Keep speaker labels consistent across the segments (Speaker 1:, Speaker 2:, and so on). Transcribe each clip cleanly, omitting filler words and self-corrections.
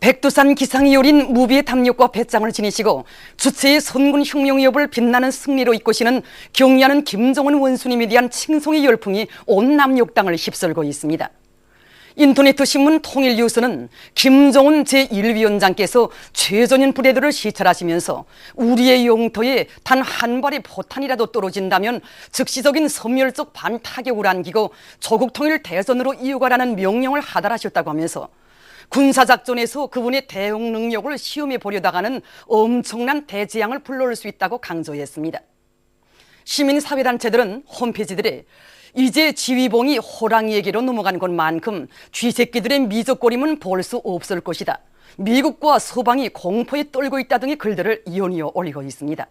Speaker 1: 백두산 기상이 요린 무비의 담력과 배짱을 지니시고 주체의 선군 혁명 위협을 빛나는 승리로 이끄시는 경의하는 김정은 원수님에 대한 칭송의 열풍이 온 남녘 땅을 휩쓸고 있습니다. 인터넷 신문 통일뉴스는 김정은 제1위원장께서 최전인 부대들을 시찰하시면서 우리의 영토에 단 한 발의 포탄이라도 떨어진다면 즉시적인 섬멸적 반타격을 안기고 조국 통일 대선으로 이어가라는 명령을 하달하셨다고 하면서 군사작전에서 그분의 대응 능력을 시험해 보려다가는 엄청난 대재앙을 불러올 수 있다고 강조했습니다. 시민사회단체들은 홈페이지들에 이제 지휘봉이 호랑이에게로 넘어간 것만큼 쥐새끼들의 미적거림은 볼 수 없을 것이다. 미국과 서방이 공포에 떨고 있다 등의 글들을 이어이어 올리고 있습니다.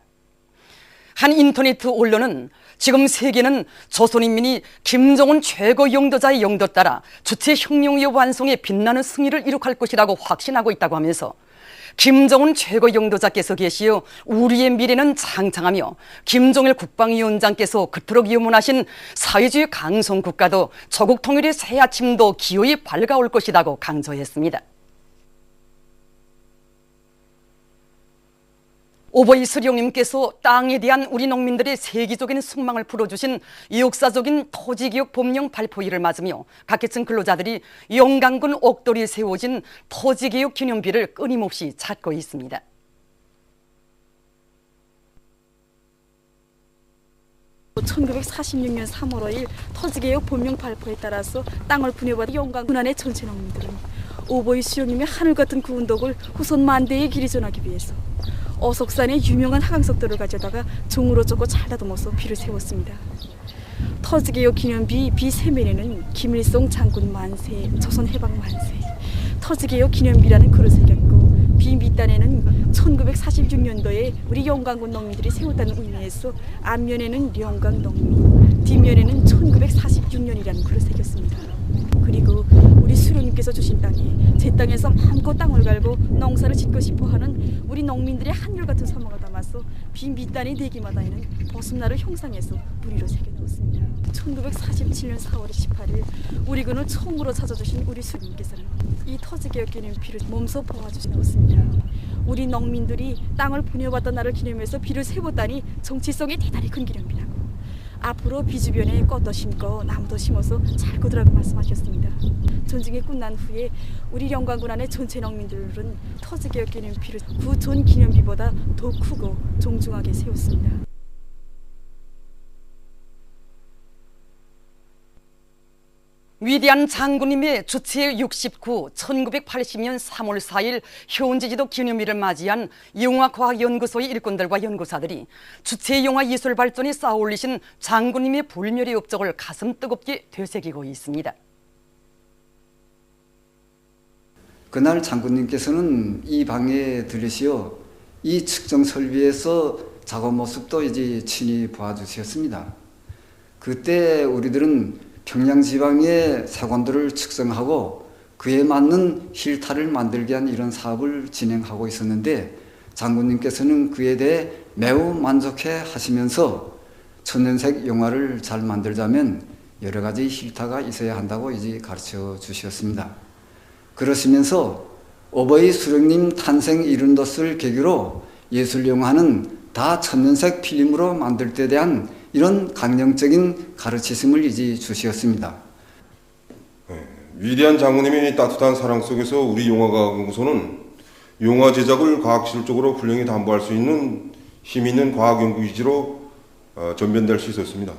Speaker 1: 한 인터넷 언론은 지금 세계는 조선인민이 김정은 최고 영도자의 영도 따라 주체 혁명위협 완성에 빛나는 승리를 이룩할 것이라고 확신하고 있다고 하면서 김정은 최고 영도자께서 계시어 우리의 미래는 창창하며 김정일 국방위원장께서 그토록 염원하신 사회주의 강성 국가도 조국 통일의 새 아침도 기어이 밝아올 것이라고 강조했습니다. 오보이 수령님께서 땅에 대한 우리 농민들의 세계적인 숙망을 풀어주신 역사적인 토지개혁 법령 발표일을 맞으며 각계층 근로자들이 영광군 옥돌이에 세워진 토지개혁 기념비를 끊임없이 찾고 있습니다.
Speaker 2: (1946년 3월 5일) 토지개혁 법령 발표에 따라서 땅을 분여받은 영광군안의 전체 농민들은 오보이 수령님의 하늘같은 그 운덕을 후손 만대에 길이 전하기 위해서 어석산의 유명한 하강석들을 가져다가 종으로 쫓고 잘 다듬어서 비를 세웠습니다. 토지개혁 기념비 비 세면에는 김일성 장군 만세, 조선 해방 만세, 토지개혁 기념비라는 글을 새겼고 비 밑단에는 1946년도에 우리 영광군 농민들이 세웠다는 의미에서 앞면에는 영광 농민, 뒷면에는 1946년이라는 글을 새겼습니다. 그리고 우리 수령님께서 주신 땅에 제 땅에서 마음껏 땅을 갈고 농사를 짓고 싶어하는 우리 농민들의 한결같은 소망을 담아서 비 밑단의 내기마다에는 보습날을 형상해서 무늬로 새겨놓았습니다. 1947년 4월 18일 우리 군을 처음으로 찾아주신 우리 수령님께서는 이 토지개혁 기념비를 몸소 보아주셨습니다. 우리 농민들이 땅을 분여받던 날을 기념해서 비를 세웠다니 정치성이 대단히 큰 기념비라고 앞으로 비 주변에 꽃도 심고 나무도 심어서 잘 거두라고 말씀하셨습니다. 전쟁이 끝난 후에 우리 영광군 안의 전체 농민들은 토지개혁 기념비를 그 전 기념비보다 더 크고 정중하게 세웠습니다.
Speaker 1: 위대한 장군님의 주체 69, 1980년 3월 4일 현지지도 기념일을 맞이한 영화과학연구소의 일꾼들과 연구사들이 주체 영화 예술 발전에 쌓아올리신 장군님의 불멸의 업적을 가슴 뜨겁게 되새기고 있습니다.
Speaker 3: 그날 장군님께서는 이 방에 들으시어 이 측정 설비에서 작업 모습도 이제 친히 보아주셨습니다. 그때 우리들은 평양 지방의 사관들을 측정하고 그에 맞는 힐타를 만들게 한 이런 사업을 진행하고 있었는데 장군님께서는 그에 대해 매우 만족해 하시면서 천연색 영화를 잘 만들자면 여러 가지 힐타가 있어야 한다고 이제 가르쳐 주셨습니다. 그러시면서 오보이 수령님 탄생 이른 돛을 계기로 예술 영화는 다 천연색 필름으로 만들 때 대한 이런 강령적인 가르치심을 이제 주셨습니다.
Speaker 4: 위대한 장군님의 따뜻한 사랑 속에서 우리 영화과학연구소는 영화 제작을 과학기술적으로 훌륭히 담보할 수 있는 힘있는 과학연구기지로 전변될 수 있었습니다.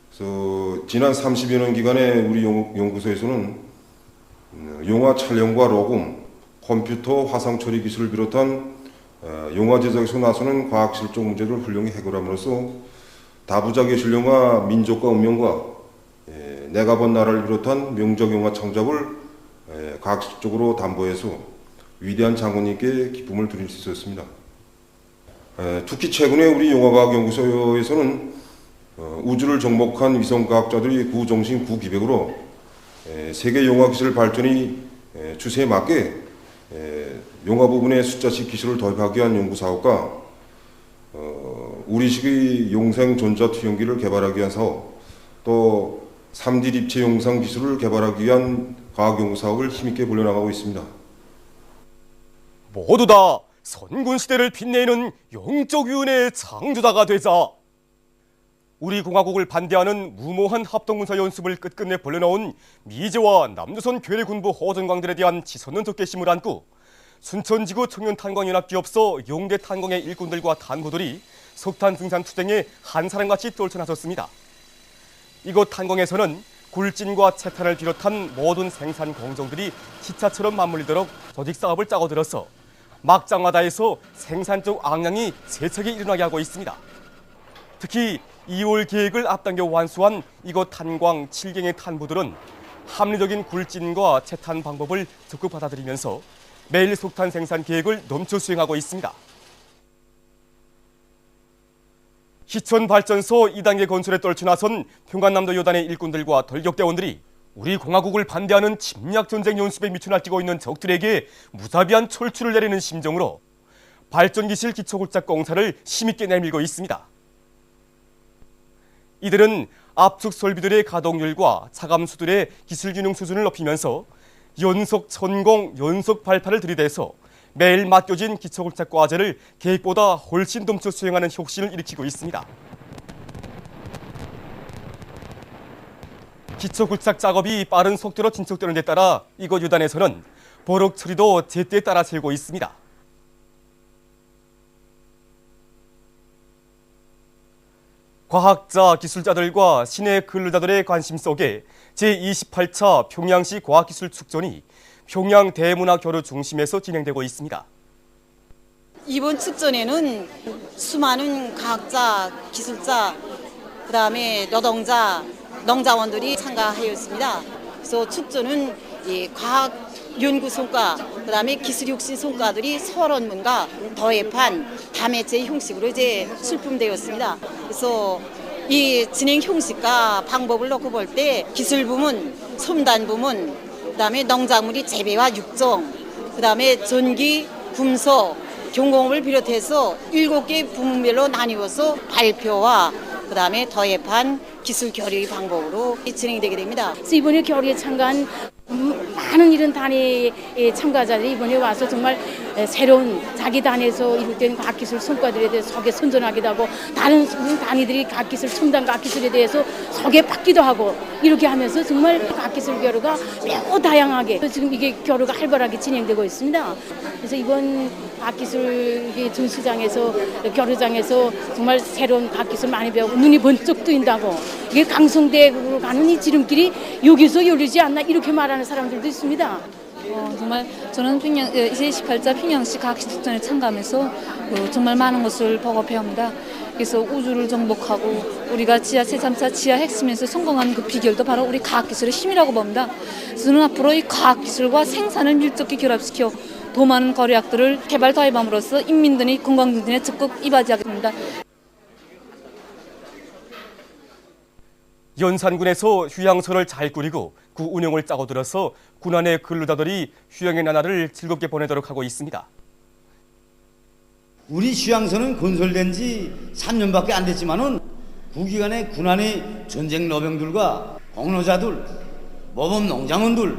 Speaker 4: 그래서 지난 30여 년 기간에 우리 연구소에서는 영화 촬영과 녹음, 컴퓨터, 화상 처리 기술을 비롯한 영화 제작에서 나서는 과학기술적 문제를 훌륭히 해결함으로써 다부작 예술 영화 민족과 운명과 내가 본 나라를 비롯한 명작 영화 창작을 과학적으로 담보해서 위대한 장군님께 기쁨을 드릴 수 있었습니다. 특히 최근에 우리 영화과학연구소에서는 우주를 정복한 위성과학자들이 구정신 구기백으로 세계 영화기술 발전이 추세에 맞게 영화 부분에 숫자식 기술을 도입하기 위한 연구사업과 우리식의 용생 전자 투영기를 개발하기 위한 사업, 또 3D立체 영상 기술을 개발하기 위한 과학연구 사업을 힘있게 벌려나가고 있습니다.
Speaker 5: 모두 다 선군시대를 빛내는 영적 위원회의 창조자가 되자 우리 공화국을 반대하는 무모한 합동군사 연습을 끝끝내 벌려놓은 미제와 남조선 괴뢰군부 허전광들에 대한 치솟는 적개심을 안고 순천지구 청년탄광연합기업소 용대 탄광의 일꾼들과 탄구들이 석탄 생산 투쟁에 한 사람같이 떨쳐나섰습니다. 이곳 탄광에서는 굴진과 채탄을 비롯한 모든 생산 공정들이 기차처럼 맞물리도록 조직 사업을 짜고 들어서 막장마다에서 생산 쪽 악량이 세차게 일어나게 하고 있습니다. 특히 2월 계획을 앞당겨 완수한 이곳 탄광 7경의 탄부들은 합리적인 굴진과 채탄 방법을 적극 받아들이면서 매일 석탄 생산 계획을 넘쳐 수행하고 있습니다. 희천발전소 2단계 건설에 떨쳐나선 평안남도 여단의 일꾼들과 돌격대원들이 우리 공화국을 반대하는 침략전쟁 연습에 미쳐 날뛰고 있는 적들에게 무자비한 철출을 내리는 심정으로 발전기실 기초굴착 공사를 힘있게 내밀고 있습니다. 이들은 압축 설비들의 가동률과 차감수들의 기술균형 수준을 높이면서 연속 천공, 연속 발파를 들이대서 매일 맡겨진 기초굴착 과제를 계획보다 훨씬 넘쳐 수행하는 혁신을 일으키고 있습니다. 기초굴착 작업이 빠른 속도로 진척되는 데 따라 이곳 유단에서는 보록 처리도 제때에 따라 세우고 있습니다. 과학자, 기술자들과 시내 근로자들의 관심 속에 제28차 평양시 과학기술축전이 평양 대문화교류 중심에서 진행되고 있습니다.
Speaker 6: 이번 축전에는 수많은 과학자, 기술자, 그다음에 노동자, 농자원들이 참가하였습니다. 그래서 축전은 과학 연구 성과, 그다음에 기술 혁신 성과들이 서론문과 더해판 다매체 형식으로 이제 출품되었습니다. 그래서 이 진행 형식과 방법을 놓고 볼 때 기술 부문, 첨단 부문, 그다음에 농작물이 재배와 육종, 그다음에 전기, 금속, 경공업을 비롯해서 7개 부문별로 나뉘어서 발표와 그다음에 더해판 기술 교류 방법으로 진행되게 됩니다.
Speaker 7: 그래서 이번에 교류에 참가한 많은 이런 단위의 참가자들이 이번에 와서 정말 새로운 자기 단에서 이룰된 과학기술 성과들에 대해서 소개 선전하기도 하고 다른 단위들이 과학기술 첨단 과학기술에 대해서 소개받기도 하고 이렇게 하면서 정말 과학기술 교류가 매우 다양하게 지금 이게 교류가 활발하게 진행되고 있습니다. 그래서 이번 과학기술 전시장에서 교류장에서 정말 새로운 과학기술 많이 배우고 눈이 번쩍 뜨인다고 이게 강성대로 가는 이 지름길이 여기서 열리지 않나 이렇게 말하는 사람들도 있습니다.
Speaker 8: 정말 저는 이제 18자 평양시 과학기술축전에 참가하면서 정말 많은 것을 보고 배웁니다. 그래서 우주를 정복하고 우리가 지하 제3차 지하 핵심에서 성공한 그 비결도 바로 우리 과학기술의 힘이라고 봅니다. 저는 앞으로 이 과학기술과 생산을 밀접히 결합시켜 더 많은 거래약들을 개발 도입함으로써 인민들이 건강증진에 적극 이바지하겠습니다.
Speaker 5: 연산군에서 휴양소를 잘 꾸리고 그 운영을 짜고 들어서 군안의 근로자들이 휴양의 나날을 즐겁게 보내도록 하고 있습니다.
Speaker 9: 우리 휴양소는 건설된 지 3년밖에 안 됐지만은 구기간의 군안의 전쟁 노병들과 공로자들, 모범 농장원들,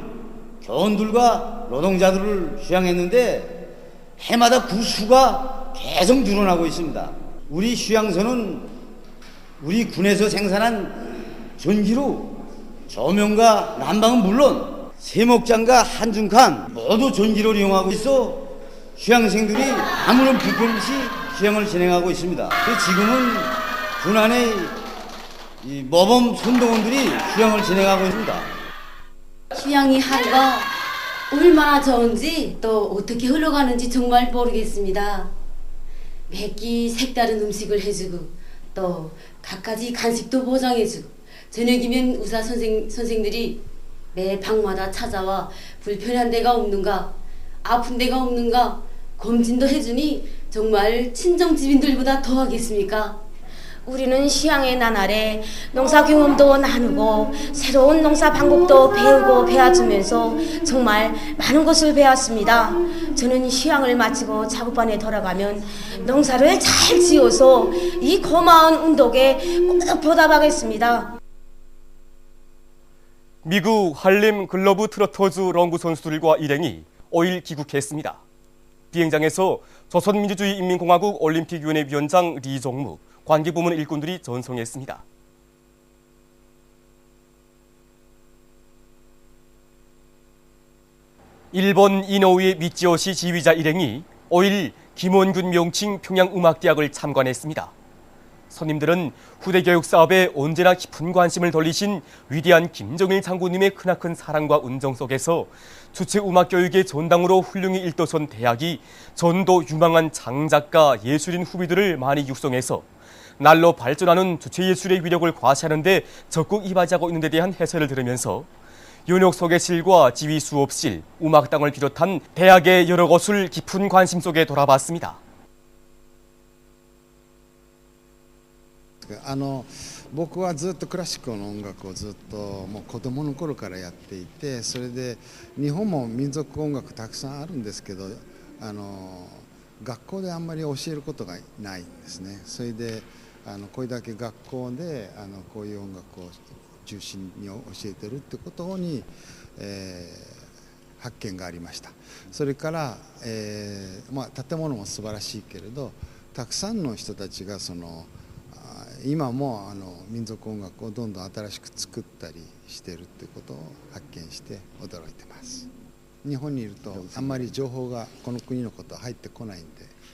Speaker 9: 교원들과 노동자들을 휴양했는데 해마다 그 수가 계속 늘어나고 있습니다. 우리 휴양소는 우리 군에서 생산한 전기로 조명과 난방은 물론 세목장과 한중칸 모두 전기로 이용하고 있어 휴양생들이 아무런 불편 없이 휴양을 진행하고 있습니다. 지금은 군안의 모범 선동원들이 휴양을 진행하고 있습니다.
Speaker 10: 휴양이 하루가 얼마나 좋은지 또 어떻게 흘러가는지 정말 모르겠습니다. 매끼 색다른 음식을 해주고 또 갖가지 간식도 보장해주고 저녁이면 의사 선생들이 매 방마다 찾아와 불편한 데가 없는가 아픈 데가 없는가 검진도 해주니 정말 친정집인들보다 더 하겠습니까?
Speaker 11: 우리는 휴양의 나날에 농사 경험도 나누고 새로운 농사 방법도 배우고 배워주면서 정말 많은 것을 배웠습니다. 저는 휴양을 마치고 작업반에 돌아가면 농사를 잘 지어서 이 고마운 운동에 꼭 보답하겠습니다.
Speaker 5: 미국 할렘 글러브 트로터즈 롱구 선수들과 일행이 5일 귀국했습니다. 비행장에서 조선민주주의인민공화국 올림픽위원회 위원장 리종무, 관계부문 일꾼들이 전송했습니다. 일본 이노우에 미치요시 지휘자 일행이 5일 김원균 명칭 평양음악대학을 참관했습니다. 손님들은 후대 교육 사업에 언제나 깊은 관심을 돌리신 위대한 김정일 장군님의 크나큰 사랑과 은정 속에서 주체 음악 교육의 전당으로 훌륭히 일떠선 대학이 전도 유망한 장작가 예술인 후배들을 많이 육성해서 날로 발전하는 주체 예술의 위력을 과시하는 데 적극 이바지하고 있는 데 대한 해설을 들으면서 연역 소개실과 지휘 수업실, 음악당을 비롯한 대학의 여러 곳을 깊은 관심 속에 돌아봤습니다.
Speaker 12: 僕はずっとクラシックの音楽をずっともう子供の頃からやっていて、それで日本も民族音楽たくさんあるんですけど、学校であんまり教えることがないんですね。それでこれだけ学校でこういう音楽を中心に教えてるってことに、発見がありました。それから、建物も素晴らしいけれど、たくさんの人たちが今も民族音楽をどんどん新しく作ったりしているということを発見して驚いてます。日本にいるとあんまり情報がこの国のことは入ってこないんで、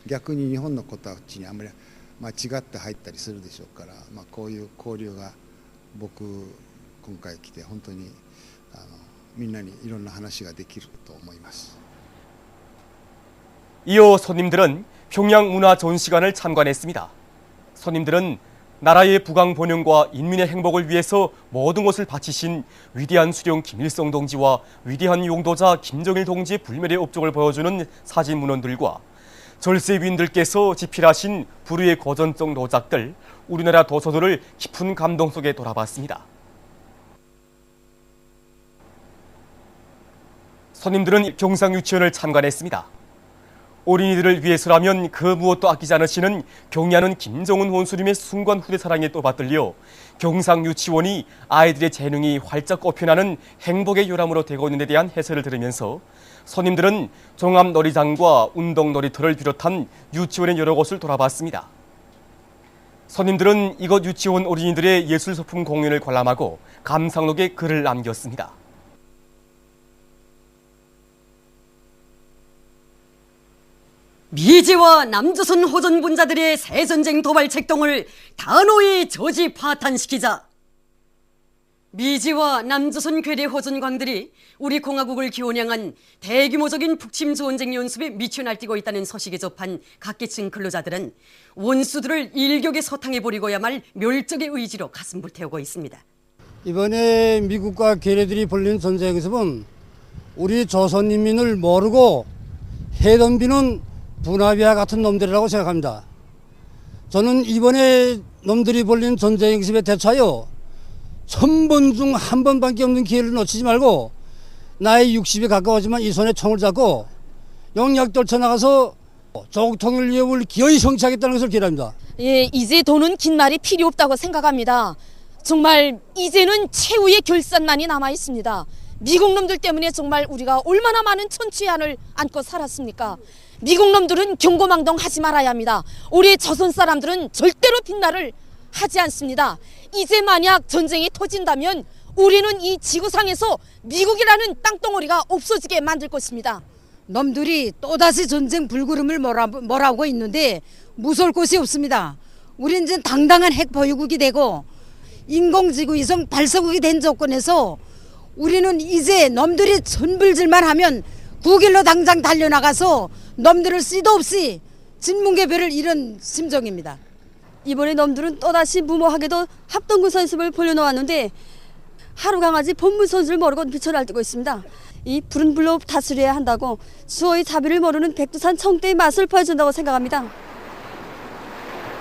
Speaker 12: 逆に日本のことはうちにあんまり間違って入ったりするでしょうから、こういう交流が僕今回来て本当にみんなにいろんな話ができると思います。
Speaker 5: 이어 손님들은 평양문화전시관을 참관했습니다. 손님들은 나라의 부강 번영과 인민의 행복을 위해서 모든 것을 바치신 위대한 수령 김일성 동지와 위대한 용도자 김정일 동지의 불멸의 업적을 보여주는 사진 문헌들과 절세위인들께서 집필하신 불후의 고전적 노작들, 우리나라 도서들을 깊은 감동 속에 돌아봤습니다. 손님들은 경상유치원을 참관했습니다. 어린이들을 위해서라면 그 무엇도 아끼지 않으시는 경의하는 김정은 원수님의 순관 후대 사랑에 또 받들려 경상유치원이 아이들의 재능이 활짝 꽃피나는 행복의 요람으로 되고 있는 데 대한 해설을 들으면서 손님들은 종합놀이장과 운동놀이터를 비롯한 유치원의 여러 곳을 돌아봤습니다. 손님들은 이곳 유치원 어린이들의 예술소품 공연을 관람하고 감상록에 글을 남겼습니다.
Speaker 1: 미제와 남조선 호전군자들의 새전쟁 도발 책동을 단호히 저지 파탄시키자. 미제와 남조선 괴뢰 호전광들이 우리 공화국을 기원양한 대규모적인 북침 전쟁 연습에 미쳐 날뛰고 있다는 소식에 접한 각계층 근로자들은 원수들을 일격에 소탕해버리고야 말 멸적의 의지로 가슴 불태우고 있습니다.
Speaker 13: 이번에 미국과 괴뢰들이 벌린 전쟁에서는 우리 조선인민을 모르고 해덤비는 분화비와 같은 놈들이라고 생각합니다. 저는 이번에 놈들이 벌린 전쟁 연습에 대처하여 1000번 중 1번밖에 없는 기회를 놓치지 말고 나이 60에 가까워지만 이 손에 총을 잡고 영약 떨쳐나가서 조국 통일 위협을 기어이 성취하겠다는 것을 기대합니다.
Speaker 11: 예, 이제 도는 긴 말이 필요 없다고 생각합니다. 정말 이제는 최후의 결산난이 남아 있습니다. 미국 놈들 때문에 정말 우리가 얼마나 많은 천추한을 안고 살았습니까? 미국 놈들은 경고망동하지 말아야 합니다. 우리 조선 사람들은 절대로 빈말을 하지 않습니다. 이제 만약 전쟁이 터진다면 우리는 이 지구상에서 미국이라는 땅덩어리가 없어지게 만들 것입니다.
Speaker 14: 놈들이 또다시 전쟁 불구름을 몰아오고 있는데 무서울 곳이 없습니다. 우린 이제 당당한 핵 보유국이 되고 인공지구 위성 발사국이 된 조건에서 우리는 이제 놈들이 전불질만 하면 국일로 당장 달려나가서 놈들을 씨도 없이 진문개별을 잃은 심정입니다.
Speaker 2: 이번에 놈들은 또다시 무모하게도 합동군사 연습을 벌여놓았는데 하루강아지 본문선수를 모르고 미쳐날뛰고 있습니다. 이 불은 불로 다스려야 한다고 수호의 자비를 모르는 백두산 청대의 맛을 보여준다고 생각합니다.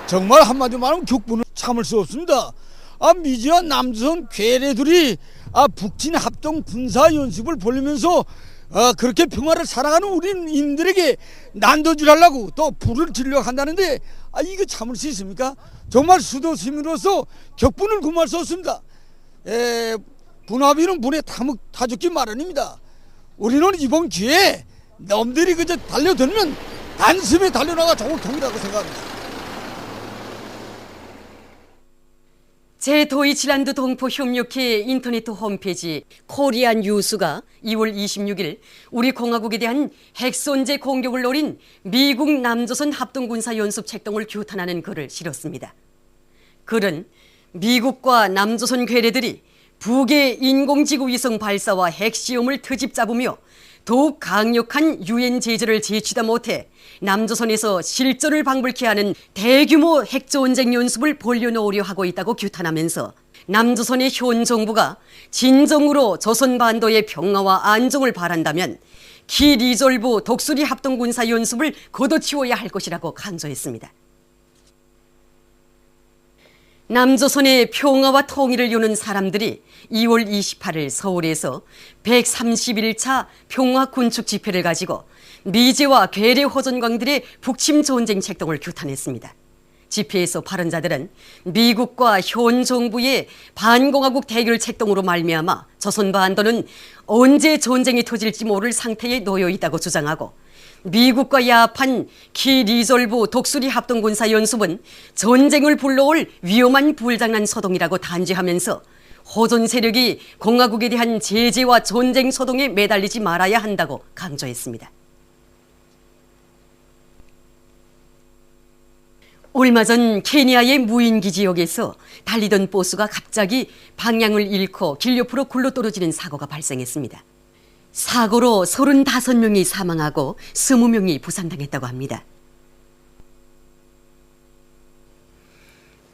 Speaker 9: 정말 한마디로 말하면 격분을 참을 수 없습니다. 미지와 남조선 괴뢰들이 북진 합동 군사 연습을 벌이면서 그렇게 평화를 사랑하는 우리인들에게 난도질 하려고 또 불을 지르려고 한다는데 이거 참을 수 있습니까? 정말 수도 시민으로서 격분을 금할 수 없습니다. 분화비는 물에 타 죽기 마련입니다. 우리는 이번 기회에 놈들이 그저 달려들면 단숨에 달려나가 좋을 통이라고 생각합니다.
Speaker 1: 제 도이치란드 동포 협력회 인터넷 홈페이지 코리안 뉴스가 2월 26일 우리 공화국에 대한 핵손재 공격을 노린 미국 남조선 합동군사연습 책동을 규탄하는 글을 실었습니다. 글은 미국과 남조선 괴뢰들이 북의 인공지구 위성 발사와 핵시험을 트집 잡으며 더욱 강력한 유엔 제재를 제치다 못해 남조선에서 실전을 방불케 하는 대규모 핵전쟁 연습을 벌려놓으려 하고 있다고 규탄하면서 남조선의 현 정부가 진정으로 조선 반도의 평화와 안정을 바란다면 키 리졸브 독수리 합동군사 연습을 걷어치워야 할 것이라고 강조했습니다. 남조선의 평화와 통일을 이루는 사람들이 2월 28일 서울에서 131차 평화 군축 집회를 가지고 미제와 괴뢰 호전광들의 북침 전쟁 책동을 규탄했습니다. 집회에서 발언자들은 미국과 현 정부의 반공화국 대결 책동으로 말미암아 조선 반도는 언제 전쟁이 터질지 모를 상태에 놓여 있다고 주장하고 미국과 야합한 키 리졸브 독수리 합동군사 연습은 전쟁을 불러올 위험한 불장난 소동이라고 단죄하면서 호전 세력이 공화국에 대한 제재와 전쟁 소동에 매달리지 말아야 한다고 강조했습니다. 얼마 전 케니아의 무인기 지역에서 달리던 버스가 갑자기 방향을 잃고 길 옆으로 굴러떨어지는 사고가 발생했습니다. 사고로 35명이 사망하고 20명이 부상당했다고 합니다.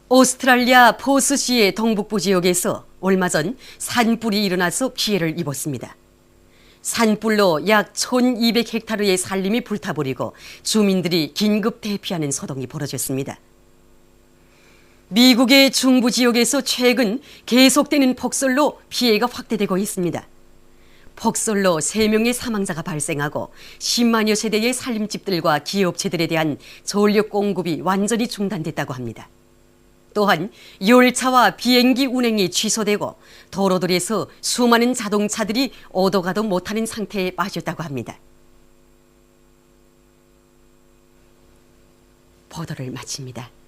Speaker 1: 오스트랄리아 포스시의 동북부 지역에서 얼마 전 산불이 일어나서 피해를 입었습니다. 산불로 약 1200헥타르의 산림이 불타버리고 주민들이 긴급 대피하는 소동이 벌어졌습니다. 미국의 중부 지역에서 최근 계속되는 폭설로 피해가 확대되고 있습니다. 폭설로 3명의 사망자가 발생하고 10만여 세대의 산림집들과 기업체들에 대한 전력 공급이 완전히 중단됐다고 합니다. 또한 열차와 비행기 운행이 취소되고 도로들에서 수많은 자동차들이 오도 가도 못하는 상태에 빠졌다고 합니다. 보도를 마칩니다.